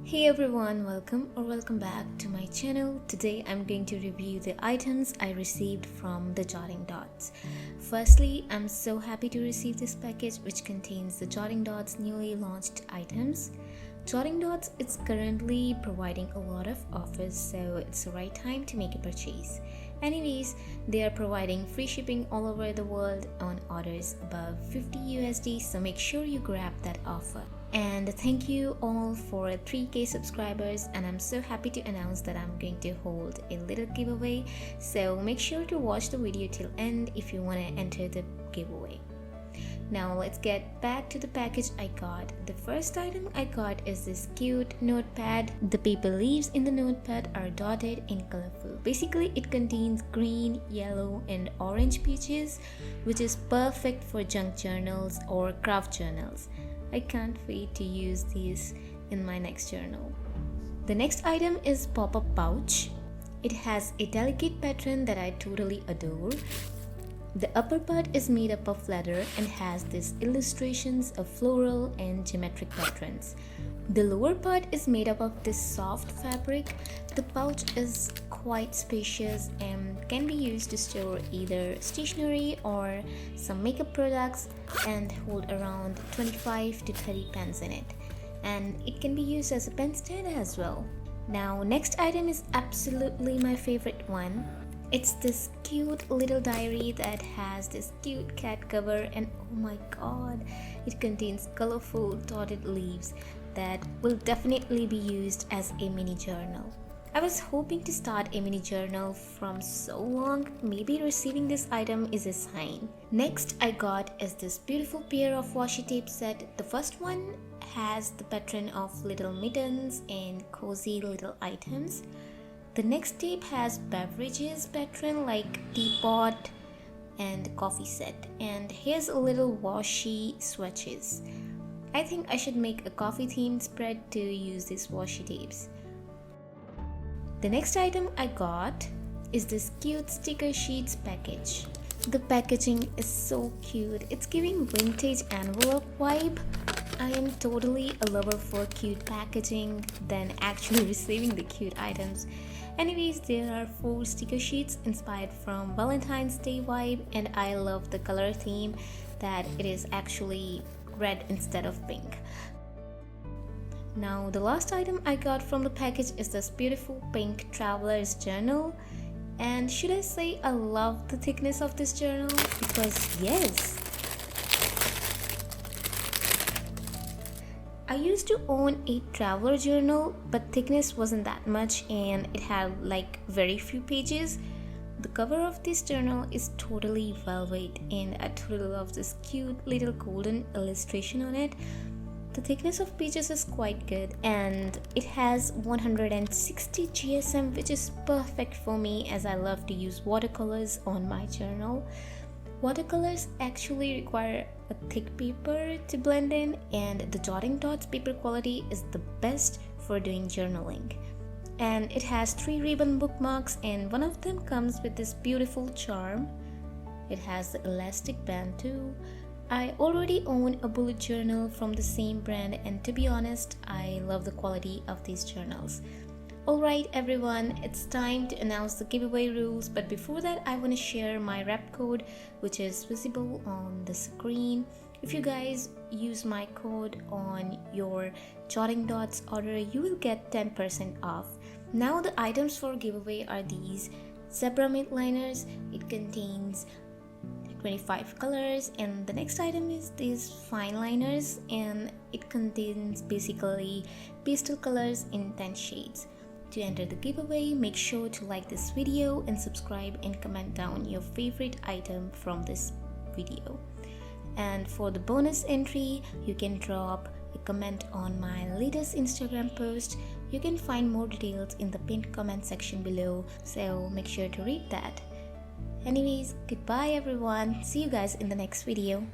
Hey everyone, welcome back to my channel. Today I'm going to review the items I received from the Jotting Dots. Firstly, I'm so happy to receive this package which contains the Jotting Dots newly launched items. Jotting Dots is currently providing a lot of offers, so it's the right time to make a purchase. Anyways, they are providing free shipping all over the world on orders above 50 USD, so make sure you grab that offer. And thank you all for 3k subscribers, and I'm so happy to announce that I'm going to hold a little giveaway, so make sure to watch the video till end if you want to enter the giveaway. Now let's get back to the package I got. The first item I got is this cute notepad. The paper leaves in the notepad are dotted and colorful. Basically it contains green, yellow and orange pages, which is perfect for junk journals or craft journals. I can't wait to use these in my next journal. The next item is Popup Pouch. It has a delicate pattern that I totally adore. The upper part is made up of leather and has these illustrations of floral and geometric patterns. The lower part is made up of this soft fabric. The pouch is quite spacious and can be used to store either stationery or some makeup products and hold around 25 to 30 pens in it. And it can be used as a pen stand as well. Now, next item is absolutely my favorite one. It's this cute little diary that has this cute cat cover, and oh my god, it contains colorful dotted leaves that will definitely be used as a mini journal. I was hoping to start a mini journal from so long. Maybe receiving this item is a sign. Next I got is this beautiful pair of washi tape set. The first one has the pattern of little mittens and cozy little items. The next tape has beverages pattern like teapot and coffee set, and here's a little washi swatches. I think I should make a coffee themed spread to use these washi tapes. The next item I got is this cute sticker sheets package. The packaging is so cute. It's giving vintage envelope vibe. I am totally a lover for cute packaging than actually receiving the cute items. Anyways, there are 4 sticker sheets inspired from Valentine's Day vibe, and I love the color theme that it is actually red instead of pink. Now the last item I got from the package is this beautiful pink traveler's journal. And should I say I love the thickness of this journal? Because yes, I used to own a traveler journal, but thickness wasn't that much and it had like very few pages. The cover of this journal is totally velvet and I totally love this cute little golden illustration on it. The thickness of pages is quite good and it has 160 GSM, which is perfect for me as I love to use watercolors on my journal. Watercolors actually require a thick paper to blend in, and the Jotting Dots paper quality is the best for doing journaling. And it has 3 ribbon bookmarks, and one of them comes with this beautiful charm. It has the elastic band too. I already own a bullet journal from the same brand, and to be honest, I love the quality of these journals. Alright everyone, it's time to announce the giveaway rules, but before that I want to share my rep code which is visible on the screen. If you guys use my code on your Jotting Dots order, you will get 10% off. Now the items for giveaway are these zebra mint liners. It contains 25 colors, and the next item is these fineliners, and it contains basically pastel colors in 10 shades. To enter the giveaway, make sure to like this video and subscribe and comment down your favorite item from this video. And for the bonus entry, you can drop a comment on my latest Instagram post. You can find more details in the pinned comment section below, so make sure to read that. Anyways, goodbye everyone. See you guys in the next video.